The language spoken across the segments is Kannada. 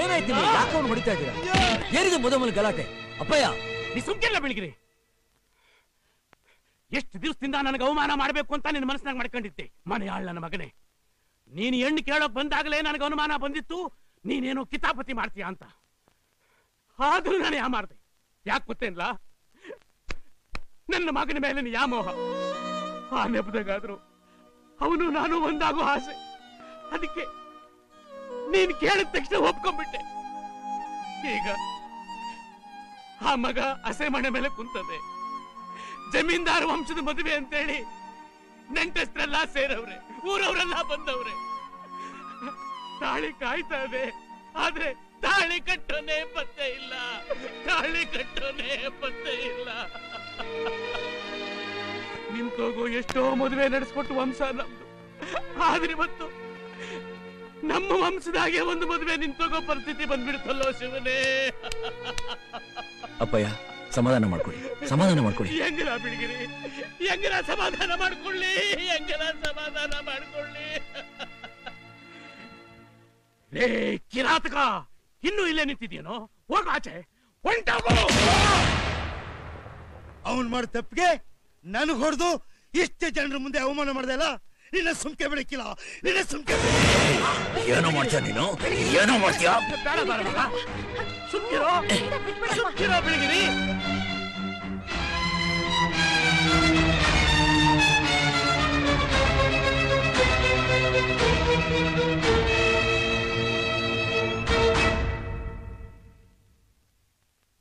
ಏನಾಯ್ತು ಯಾಕೆ ಅವ್ನು ಹೊಡಿತಾ ಇದ್ದೀರಾ? ಏನಿದೆ ಮೊದಲ ಗಲಾಟೆ? ಅಪ್ಪಯ್ಯ ನೀ ಸುಮ್ಕಿಲ್ಲ ಬೆಳಗಿರಿ. ಎಷ್ಟು ದಿವಸದಿಂದ ನನಗೆ ಅವಮಾನ ಮಾಡಬೇಕು ಅಂತ ನಿನ್ನ ಮನಸ್ಸಿನಾಗ ಮಾಡ್ಕೊಂಡಿದ್ದೆ. ಮನೆಯಾಳ್ ನನ್ನ ಮಗನೇ, ನೀನು ಹೆಣ್ಣು ಕೇಳೋಕ್ ಬಂದಾಗಲೇ ನನಗೆ ಅನುಮಾನ ಬಂದಿತ್ತು ನೀನೇನೋ ಕಿತಾಪತಿ ಮಾಡ್ತೀಯ ಅಂತ. ಆದ್ರೂ ನಾನು ಯಾ ಮಾಡ್ದೆ. ಯಾಕೆ ಗೊತ್ತೇನ್ಲ? ನನ್ನ ಮಗನ ಮೇಲೆ ನೀ ಯಾಮೋಹ. ಆ ನೆಪದಾಗಾದ್ರು ಅವನು ನಾನು ಒಂದಾಗೋ ಆಸೆ. ಅದಕ್ಕೆ ನೀನು ಕೇಳಿದ ತಕ್ಷಣ ಒಪ್ಕೊಂಡ್ಬಿಟ್ಟೆ. ಈಗ ಆ ಮಗ ಹಸೆ ಮನೆ ಮೇಲೆ ಕುಂತದೆ. ಜಮೀನ್ದಾರ ವಂಶದ ಮದುವೆ ಅಂತೇಳಿ ನೆಂಟಸ್ಟ್ರೆಲ್ಲ ಸೇರವ್ರೆ, ಊರವರೆಲ್ಲ ಬಂದವ್ರೆ. ತಾಳಿ ಕಾಯ್ತಾ ಇದೆ, ಆದ್ರೆ ತಾಳಿ ಕಟ್ಟೋನೇ ಪತ್ತೆ ಇಲ್ಲ. ತಾಳಿ ಕಟ್ಟೋನೇ ಪತ್ತೆ ಇಲ್ಲ. ನಿಂತೋಗೋ ಎಷ್ಟೋ ಮದುವೆ ನಡೆಸ್ಕೊಟ್ಟು ವಂಶ ನಮ್ದು. ಆದ್ರೆ ಇವತ್ತು ನಮ್ಮ ವಂಶದಾಗೆ ಒಂದು ಮದುವೆ ನಿಂತೋಗೋ ಪರಿಸ್ಥಿತಿ ಬಂದ್ಬಿಡ್ತಲ್ಲೋ ಶಿವನೇ. ಅಪ್ಪಯ್ಯ ಸಮಾಧಾನ ಮಾಡ್ಕೊಳ್ಳಿ, ಸಮಾಧಾನ ಮಾಡ್ಕೊಳ್ಳಿ. ಹೆಂಗನ ಬಿಡಿಗಿರಿ, ಹೆಂಗನ ಸಮಾಧಾನ ಮಾಡ್ಕೊಳ್ಳಿ, ಹೆಂಗನ ಸಮಾಧಾನ ಮಾಡ್ಕೊಳ್ಳಿ. ಲೇ ಕಿರಾತಕ, ಇನ್ನೂ ಇಲ್ಲೇ ನಿಂತಿದ್ಯೇನೋ? ಹೋಗ ಆಚೆ, ಹೊಂಟೋಗು. ಅವನ್ ಮಾಡ ತಪ್ಪಿಗೆ ನನಗ್ ಹೊಡೆದು ಇಷ್ಟೇ ಜನರ ಮುಂದೆ ಅವಮಾನ ಮಾಡ್ದಲ್ಲ. ನಿನ್ನ ಸುಮ್ಕೆ ಬಿಡಕ್ಕಿಲ್ಲ, ನಿನ್ನ ಸುಮ್ಕೆ. ಏನೋ ಮಾಡ್ತೀಯ ನೀನು, ಏನೋ ಮಾಡ್ತೀಯ? ಬೇಡ ಬೇಡ ಮಗ, ಸುಮ್ಕಿರೋ, ಸುಮ್ಕಿರೋ ಬಿಳಿಗಿರಿ.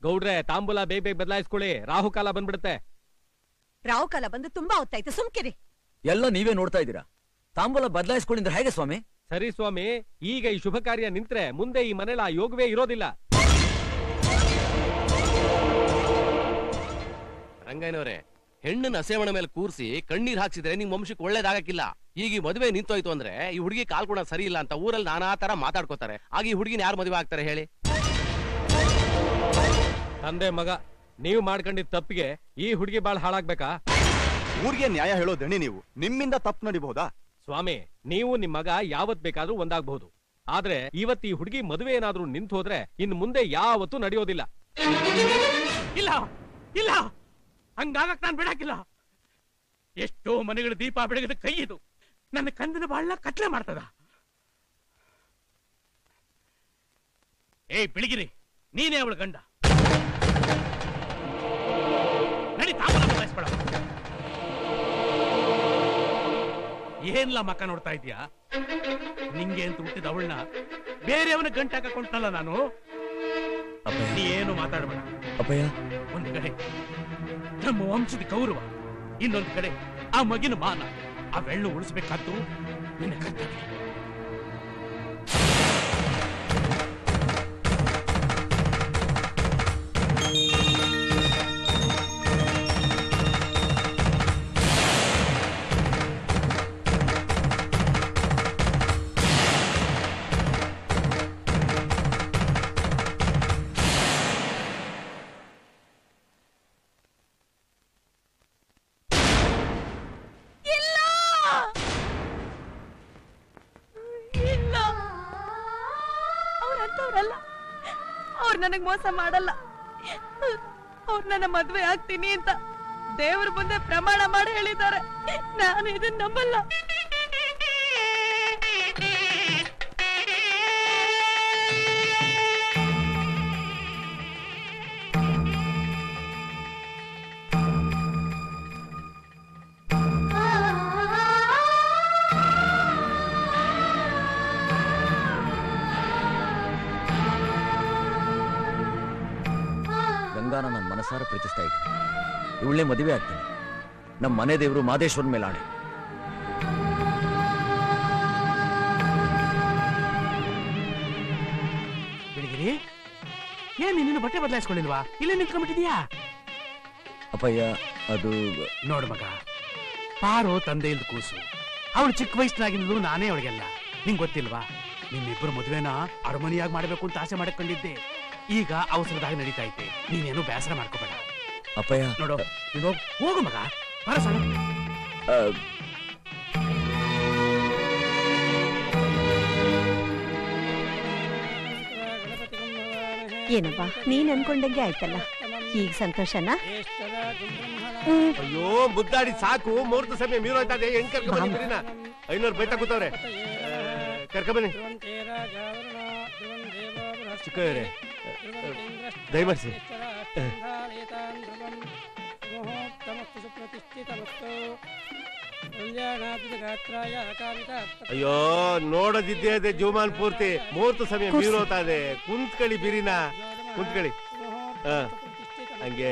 ಗೌಡ್ರೆ, ತಾಂಬೂಲ ಬೇಗ ಬೇಗ ಬದಲಾಯಿಸ್ಕೊಳ್ಳಿ, ರಾಹುಕಾಲ ಬಂದ್ಬಿಡುತ್ತೆ. ರಾಹುಕಾಲ ಬಂದು ತುಂಬಾ ಹೊತ್ತಾಯ್ತು, ಸುಮ್ಕಿರಿ. ಎಲ್ಲ ನೀವೇ ನೋಡ್ತಾ ಇದ್ದೀರಾ. ತಾಂಬೂಲ ಬದಲಾಯಿಸ್ಕೊಂಡಿದ್ರೆ ಹೇಗೆ ಸ್ವಾಮಿ? ಸರಿ ಸ್ವಾಮಿ, ಈಗ ಈ ಶುಭ ಕಾರ್ಯ ನಿಂತ್ರೆ ಮುಂದೆ ಈ ಮನೇಲಿ ಆ ಯೋಗವೇ ಇರೋದಿಲ್ಲ. ರಂಗಯ್ಯನವರೇ, ಹೆಣ್ಣನ್ನ ಹಸೆಮಣೆ ಮೇಲೆ ಕೂರಿಸಿ ಕಣ್ಣೀರ್ ಹಾಕ್ಸಿದ್ರೆ ನಿಮ್ ವಂಶಕ್ಕೆ ಒಳ್ಳೇದಾಗಕ್ಕಿಲ್ಲ. ಈಗ ಈ ಮದುವೆ ನಿಂತೋಯ್ತು ಅಂದ್ರೆ ಈ ಹುಡುಗಿ ಕಾಲ್ಕೊಳ ಸರಿ ಇಲ್ಲ ಅಂತ ಊರಲ್ಲಿ ನಾನಾ ತರ ಮಾತಾಡ್ಕೋತಾರೆ. ಆಗ ಈ ಹುಡುಗಿನ ಯಾರು ಮದುವೆ ಆಗ್ತಾರೆ ಹೇಳಿ? ತಂದೆ ಮಗ ನೀವು ಮಾಡ್ಕೊಂಡಿದ್ ತಪ್ಪಿಗೆ ಈ ಹುಡುಗಿ ಬಾಳ್ ಹಾಳಾಗ್ಬೇಕಾ? ಊರಿಗೆ ನ್ಯಾಯ ಹೇಳೋ ದಣಿ ನೀವು, ನಿಮ್ಮಿಂದ ತಪ್ಪು ನಡಿಬಹುದಾ? ಸ್ವಾಮಿ, ನೀವು ನಿಮ್ ಮಗ ಯಾವತ್ ಬೇಕಾದ್ರೂ ಒಂದಾಗಬಹುದು. ಆದ್ರೆ ಇವತ್ತು ಈ ಹುಡುಗಿ ಮದುವೆ ಏನಾದ್ರೂ ನಿಂತು ಹೋದ್ರೆ ಇನ್ನು ಮುಂದೆ ಯಾವತ್ತೂ ನಡೆಯೋದಿಲ್ಲ. ಇಲ್ಲ ಇಲ್ಲ, ಹಂಗಾಗಕ್ ನಾನ್ ಬಿಡಾಕಿಲ್ಲ. ಎಷ್ಟೋ ಮನೆಗಳ ದೀಪ ಬೆಳಗದ ಕೈ ಇದು. ನನ್ನ ಕಂದನ ಬಾಳ್ನ ಕತ್ಲೆ ಮಾಡ್ತದ. ಏಯ್ ಬಿಳಿಗಿರಿ, ನೀನೇ ಅವಳ ಗಂಡ. ನಡಿ ತಾಂಬೂಲ ಬದಲಾಯಿಸ್ಬೇಡ. ಏನ್ಲ ಮಕ್ಕ ನೋಡ್ತಾ ಇದೀಯಾ? ನಿಂಗೆ ಅಂತ ಹುಟ್ಟಿದ ಅವಳನ್ನ ಬೇರೆಯವನ ಗಂಟೆ ಹಾಕೊಂಡ್ನಲ್ಲ ನಾನು. ನೀ ಏನು ಮಾತಾಡಬೇಡ ಅಪ್ಪಯ್ಯ. ಒಂದು ಕಡೆ ನಮ್ಮ ವಂಶದ ಗೌರವ, ಇನ್ನೊಂದು ಕಡೆ ಆ ಮಗಿನ ಮಾನ. ಅವೆಳ್ಳು ಉಳಿಸ್ಬೇಕಾದ್ದು ನಿನ್ನ ಕರ್ತವ್ಯ. ಅವ್ರು ನನಗ್ ಮೋಸ ಮಾಡಲ್ಲ. ಅವ್ರು ನನ್ನ ಮದ್ವೆ ಆಗ್ತೀನಿ ಅಂತ ದೇವ್ರ ಮುಂದೆ ಪ್ರಮಾಣ ಮಾಡಿ ಹೇಳಿದ್ದಾರೆ. ನಾನು ಇದನ್ನ ನಂಬಲ್ಲ. ಗಂಗಾನ ನನ್ನ ಮನಸಾರ ಪ್ರೀತಿಸ್ತಾ ಇದ್ದೀನಿ. ಇವಳೇ ಮದುವೆ ಆಗ್ತೀನಿ. ನಮ್ಮ ಮನೆ ದೇವರು ಮಾದೇಶ್ವರನ ಮೇಲೆ ಆಣೆ. ಬೆಳಗಿರಿ, ಏನ್ ನೀನು ಬಟ್ಟೆ ಬದಲಾಯಿಸ್ಕೊಳ್ಳಿಲ್ವಾ? ಇಲ್ಲೇ ನಿಂತ್ಕೊಂಡ್ಬಿಟ್ಟಿದ್ಯಾ? ಅಪ್ಪಯ್ಯ, ಅದು ನೋಡು ಮಗ, ಪಾರು ತಂದೆಯಿಂದ ಕೂಸು. ಅವಳು ಚಿಕ್ಕ ವಯಸ್ಸಿನಾಗಿಂದಲೂ ನಾನೇ ಅವಳಿಗೆಲ್ಲ. ನಿಂಗೆ ಗೊತ್ತಿಲ್ವಾ? ನಿಮ್ಮಿಬ್ಬರು ಮದುವೆನ ಅರಮನೆಯಾಗಿ ಮಾಡ್ಬೇಕು ಅಂತ ಆಸೆ ಮಾಡಕೊಂಡಿದ್ದೆ. ಈಗ ಅವಸರದಾಗ ನಡೀತಾ ಐತೆ. ನೀನೇನು ಬೇಸರ ಮಾಡ್ಕೋಬೇಡ. ಅಪ್ಪಯ್ಯ ನೋಡು, ನೀನು ಹೋಗು ಮಗ, ಬರಸಣ. ಏನಪ್ಪ ನೀನ್ ಅನ್ಕೊಂಡಂಗೆ ಆಯ್ತಲ್ಲ, ಈಗ ಸಂತೋಷನಾ? ಅಯ್ಯೋ ಮುದ್ದಾಡಿ ಸಾಕು, ಮುಹೂರ್ತ ಸಮಯ ಮೀರೋಯ್ತದೆ. ಹೆಂಗ್ ಕರ್ಕೊಂಡ್ ಬನ್ನಿನ 500 ಬೈತಾ ಕೂತವ್ರೆ. ಕರ್ಕೊಂಬನ್ನಿ ಚಿಕ್ಕವರೇ, ದಯಮಾಡಿಸಿ. ಅಯ್ಯೋ ನೋಡೋದಿದ್ದೇ ಅದೇ ಜೀವಮಾನ್ ಪೂರ್ತಿ. ಮುಹೂರ್ತ ಸಮಯ ಮೀರೋತಾದೆ. ಕುಂತ್ಕಳಿ ಬಿರಿನ, ಕುಂತ್ಕಳಿ. ಹಂಗೆ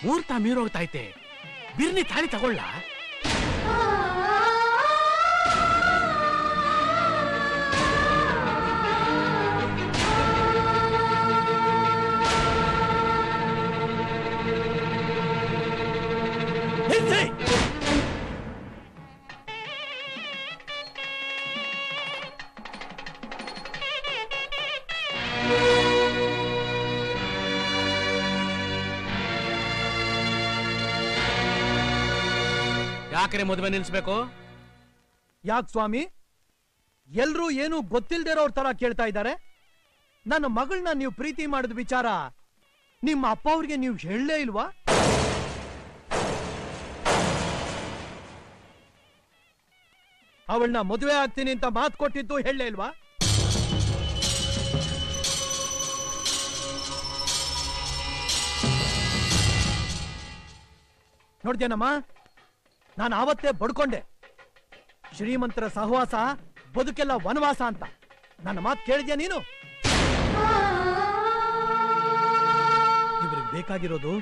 ಮುಹೂರ್ತ ಮೀರೋಗ್ತೈತೆ. ಬಿರ್ನಿ ತಾಳಿ ತಗೊಳ್ಳ. ಯಾಕರೆ ಮದುವೆ ನಿಲ್ಸ್ಬೇಕು? ಯಾಕೆ ಸ್ವಾಮಿ, ಎಲ್ರೂ ಏನು ಗೊತ್ತಿಲ್ದಿರೋರ್ ತರ ಕೇಳ್ತಾ ಇದ್ದಾರೆ? ನನ್ನ ಮಗಳನ್ನ ನೀವು ಪ್ರೀತಿ ಮಾಡಿದ ವಿಚಾರ ನಿಮ್ಮ ಅಪ್ಪ ಅವ್ರಿಗೆ ನೀವು ಹೇಳಲೇ ಇಲ್ವಾ? ಅವಳನ್ನ ಮದುವೆ ಆಗ್ತೀನಿ ಅಂತ ಮಾತು ಕೊಟ್ಟಿದ್ದು ಹೇಳಲೇ ಇಲ್ವಾ? ನೋಡ್ದೇನಮ್ಮ, ನಾನು ಆವತ್ತೇ ಬಡ್ಕೊಂಡೆ, ಶ್ರೀಮಂತರ ಸಹವಾಸ ಬದುಕೆಲ್ಲ ವನವಾಸ ಅಂತ. ನನ್ನ ಮಾತು ಕೇಳಿದ್ಯಾ ನೀನು? ಇವ್ರಿಗೆ ಬೇಕಾಗಿರೋದು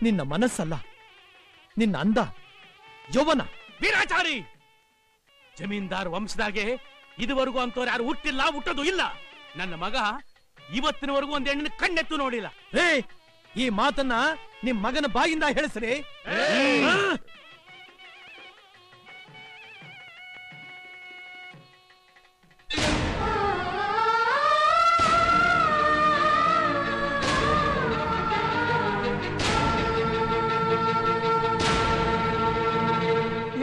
ನಿನ್ನ ಮನಸ್ಸಲ್ಲ, ನಿನ್ನ ಅಂದ, ಯೌವನ. ವೀರಾಚಾರಿ, ಜಮೀನ್ದಾರ್ ವಂಶದಾಗೆ ಇದುವರೆಗೂ ಅಂತವ್ರು ಯಾರು ಹುಟ್ಟಿಲ್ಲ, ಹುಟ್ಟೋದು ಇಲ್ಲ. ನನ್ನ ಮಗ ಇವತ್ತಿನವರೆಗೂ ಒಂದ್ ಹೆಣ್ಣಿನ ಕಣ್ಣೆತ್ತು ನೋಡಿಲ್ಲ. ರೇ, ಈ ಮಾತನ್ನ ನಿಮ್ ಮಗನ ಬಾಯಿಂದ ಹೇಳಿಸ್ರಿ.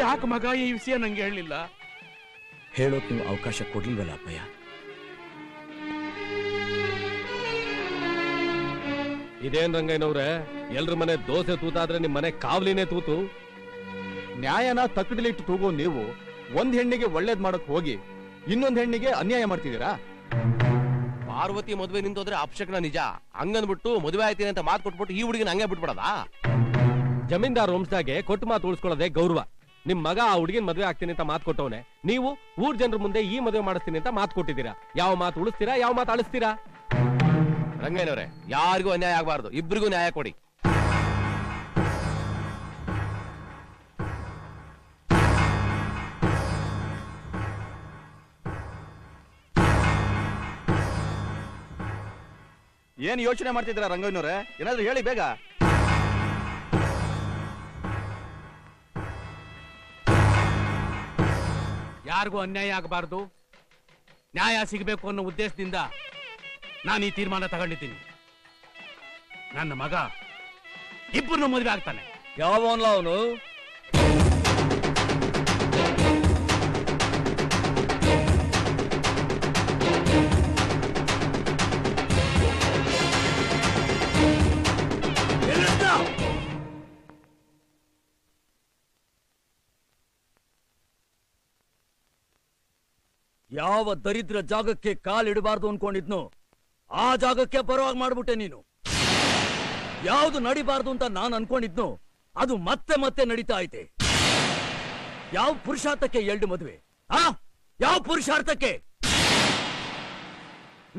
ಯಾಕೆ ಮಗ ಈ ವಿಷಯ ನಂಗೆ ಹೇಳಲಿಲ್ಲ? ಹೇಳೋಕ್ ನೀವು ಅವಕಾಶ ಕೊಡ್ಲಿಲ್ವಲ್ಲ ಅಪ್ಪಯ್ಯ? ಇದೇನ್ ರಂಗಯ್ಯನವ್ರೆ, ಎಲ್ರ ಮನೆ ದೋಸೆ ತೂತಾದ್ರೆ ನಿಮ್ ಮನೆ ಕಾವಲಿನೇ ತೂತು. ನ್ಯಾಯನ ತಕ್ಕಡಿಲಿಟ್ಟು ತೂಗೋ ನೀವು ಒಂದ್ ಹೆಣ್ಣಿಗೆ ಒಳ್ಳೇದ್ ಮಾಡಕ್ ಹೋಗಿ ಇನ್ನೊಂದ್ ಹೆಣ್ಣಿಗೆ ಅನ್ಯಾಯ ಮಾಡ್ತಿದ್ದೀರಾ? ಪಾರ್ವತಿ ಮದುವೆ ನಿಂತೋದ್ರೆ ಅಪಶಕನ ನಿಜ. ಹಂಗಂದ್ಬಿಟ್ಟು ಮದುವೆ ಆಯ್ತೀನಿ ಅಂತ ಮಾತು ಕೊಟ್ಬಿಟ್ಟು ಈ ಹುಡುಗಿನ ಹಂಗೆ ಬಿಟ್ಬಿಡದಾ? ಜಮೀನ್ದಾರ್ ವಂಶದಾಗೆ ಕೊಟ್ಟು ಮಾತು ಉಳಿಸ್ಕೊಳ್ಳೋದೇ ಗೌರವ. ನಿಮ್ ಮಗ ಆ ಹುಡುಗಿನ ಮದುವೆ ಆಗ್ತೀನಿ ಅಂತ ಮಾತು ಕೊಟ್ಟವನೆ. ನೀವು ಊರ್ ಜನರ ಮುಂದೆ ಈ ಮದುವೆ ಮಾಡಿಸ್ತೀನಿ ಅಂತ ಮಾತು ಕೊಟ್ಟಿದ್ದೀರಾ. ಯಾವ ಮಾತು ಉಳಿಸ್ತೀರಾ, ಯಾವ ಮಾತು ಅಳಿಸ್ತೀರಾ? ರಂಗಯ್ಯನವ್ರೆ, ಯಾರಿಗೂ ಅನ್ಯಾಯ ಆಗಬಾರ್ದು, ಇಬ್ಬರಿಗೂ ನ್ಯಾಯ ಕೊಡಿ. ಏನ್ ಯೋಚನೆ ಮಾಡ್ತಿದ್ದೀರಾ ರಂಗಯ್ಯನವ್ರೆ? ಏನಾದ್ರೂ ಹೇಳಿ ಬೇಗ. ಯಾರಿಗೂ ಅನ್ಯಾಯ ಆಗಬಾರ್ದು, ನ್ಯಾಯ ಸಿಗಬೇಕು ಅನ್ನೋ ಉದ್ದೇಶದಿಂದ ನಾನು ಈ ತೀರ್ಮಾನ ತಗೊಂಡಿದ್ದೀನಿ. ನನ್ನ ಮಗ ಇಬ್ಬರನ್ನು ಮದುವೆ ಆಗ್ತಾನೆ. ಯಾವನ್ಲ ಅವನು? ಯಾವ ದರಿದ್ರ ಜಾಗಕ್ಕೆ ಕಾಲಿಡಬಾರ್ದು ಅನ್ಕೊಂಡಿದ್ನು ಆ ಜಾಗಕ್ಕೆ ಬರುವಾಗ ಮಾಡ್ಬಿಟ್ಟೆ ನೀನು. ಯಾವುದು ನಡಿಬಾರ್ದು ಅಂತ ನಾನು ಅನ್ಕೊಂಡಿದ್ನು ಅದು ಮತ್ತೆ ಮತ್ತೆ ನಡೀತಾ ಐತೆ. ಯಾವ ಪುರುಷಾರ್ಥಕ್ಕೆ ಎರಡು ಮದುವೆ? ಯಾವ ಪುರುಷಾರ್ಥಕ್ಕೆ?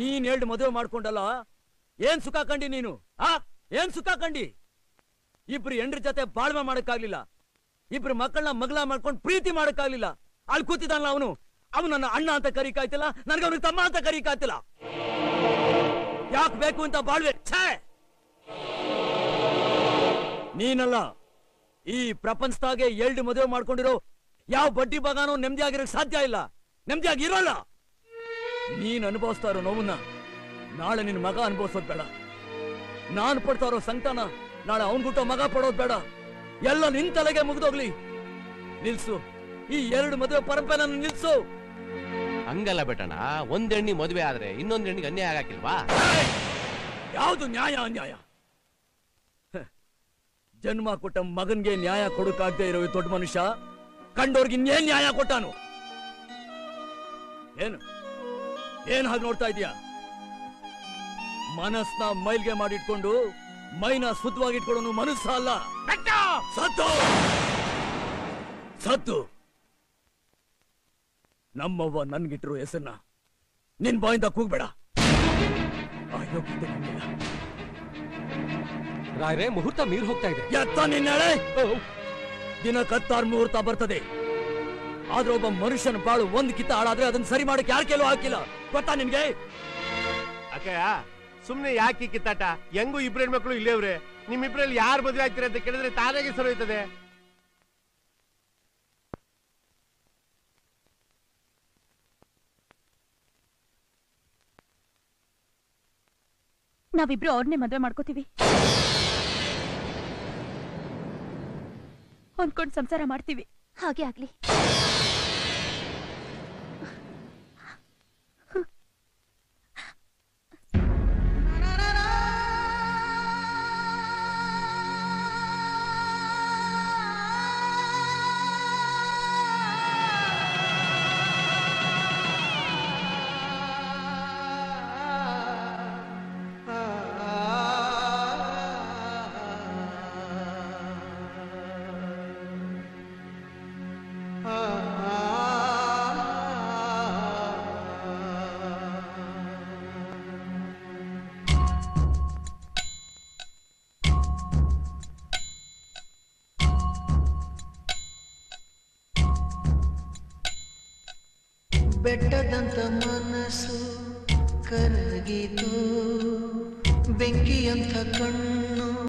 ನೀನ್ ಎರಡು ಮದುವೆ ಮಾಡ್ಕೊಂಡಲ್ಲ, ಏನ್ ಸುಖ ಕಂಡಿ ನೀನು? ಏನ್ ಸುಖ ಕಂಡಿ? ಇಬ್ರು ಹೆಂಡ್ರ ಜೊತೆ ಬಾಳ್ವೆ ಮಾಡಕ್ಕಾಗ್ಲಿಲ್ಲ, ಇಬ್ರು ಮಕ್ಕಳನ್ನ ಮಗಳ ಮಾಡ್ಕೊಂಡು ಪ್ರೀತಿ ಮಾಡಕ್ಕಾಗ್ಲಿಲ್ಲ. ಅಲ್ಲಿ ಕೂತಿದ್ದಾನಲ್ಲ ಅವನು, ಅವನು ನನ್ನ ಅಣ್ಣ ಅಂತ ಕರೀಕಾಯ್ತಿಲ್ಲ, ನನಗೆ ಅವನಿಗೆ ತಮ್ಮ ಅಂತ ಕರೀಕಾಯ್ತಿಲ್ಲ. ಯಾಕೆ ಬೇಕು ಅಂತ ಬಾಳ್ವೆ? ಛೇ, ನೀನಲ್ಲ, ಈ ಪ್ರಪಂಚದಾಗೆ 2 ಮದುವೆ ಮಾಡ್ಕೊಂಡಿರೋ ಯಾವ ಬಡ್ಡಿ ಬಾಗಾನೋ ನೆಮ್ಮದಿಯಾಗಿರಕ್ ಸಾಧ್ಯ ಇಲ್ಲ, ನೆಮ್ಮದಿಯಾಗಿ ಇರೋಲ್ಲ. ನೀನ್ ಅನುಭವಿಸ್ತಾ ಇರೋ ನೋವನ್ನ ನಾಳೆ ನಿನ್ ಮಗ ಅನುಭವಿಸೋದ್ ಬೇಡ. ನಾನ್ ಪಡ್ತಾ ಇರೋ ಸಂಕಟನ ನಾಳೆ ಅವನ್ ಗುಟ್ಟೋ ಮಗ ಪಡೋದ್ ಬೇಡ. ಎಲ್ಲ ನಿನ್ ತಲೆಗೆ ಮುಗ್ದೋಗ್ಲಿ. ನಿಲ್ಸು, ಈ 2 ಮದುವೆ ಪರಂಪರೆ ನಿಲ್ಸು. ಹಂಗಲ್ಲ ಬೇಟಣ್ಣ, ಒಂದ್ ಹೆಣ್ಣಿ ಮದುವೆ ಆದ್ರೆ ಇನ್ನೊಂದ್ ಹೆಣ್ಣಿಗೆ ಅನ್ಯಾಯ ಆಗಕ್ಕಿಲ್ವಾ? ಯಾವುದು ನ್ಯಾಯ ಅನ್ಯಾಯ? ಜನ್ಮ ಕೊಟ್ಟ ಮಗನ್ಗೆ ನ್ಯಾಯ ಕೊಡಕ್ಕಾಗದೆ ಇರೋ ದೊಡ್ಡ ಮನುಷ್ಯ ಕಂಡೋರ್ಗೆ ಇನ್ನೇನ್ ನ್ಯಾಯ ಕೊಟ್ಟಾನು? ಏನ್ ಹಾಗೆ ನೋಡ್ತಾ ಇದೀಯ? ಮನಸ್ನ ಮೈಲ್ಗೆ ಮಾಡಿಟ್ಕೊಂಡು ಮೈನ ಶುದ್ಧವಾಗಿಟ್ಕೊಳ್ಳೋನು ಮನಸ್ಸ ಅಲ್ಲ, ಸತ್ತು ಸತ್ತು. ನಮ್ಮವ್ವ ನನ್ಗಿಟ್ರು ಹೆಸರನ್ನ ನಿನ್ ಬಾಯಿಂದ ಕೂಗ್ಬೇಡ. ರಾಯ್ರೆ, ಮುಹೂರ್ತ ಮೀರ್ ಹೋಗ್ತಾ ಇದೆ. ಎತ್ತ ನಿನ್ನೆಳೆ ದಿನಕ್ಕೆ 16 ಮುಹೂರ್ತ ಬರ್ತದೆ. ಆದ್ರೆ ಒಬ್ಬ ಮನುಷ್ಯನ ಬಾಳು 1 ಕಿತ್ತ ಹಾಳಾದ್ರೆ ಅದನ್ನ ಸರಿ ಮಾಡಕ್ಕೆ ಯಾರ ಕೆಲವು ಹಾಕಿಲ್ಲ, ಗೊತ್ತಾ ನಿನ್ಗೆ? ಅಕ್ಕಯ್ಯ, ಸುಮ್ನೆ ಯಾಕೆ ಕಿತ್ತಾಟ? ಹೆಂಗು 2 ಹೆಣ್ಮಕ್ಳು ಇಲ್ಲೇವ್ರೆ, ನಿಮ್ಮಿಬ್ರಲ್ಲಿ ಯಾರು ಮದುವೆ ಆಗ್ತೀರ ಅಂತ ಕೇಳಿದ್ರೆ ತಾನಾಗೆ ಸರೋಯ್ತದೆ. ನಾವಿಬ್ರು ಅವ್ರನ್ನೇ ಮದ್ವೆ ಮಾಡ್ಕೋತೀವಿ, ಹೊಂದ್ಕೊಂಡು ಸಂಸಾರ ಮಾಡ್ತೀವಿ. ಹಾಗೆ ಆಗ್ಲಿ. ಬೆಟ್ಟದಂತ ಮನಸ್ಸು ಕರಗಿತು, ಬೆಂಕಿಯಂಥ ಕಣ್ಣು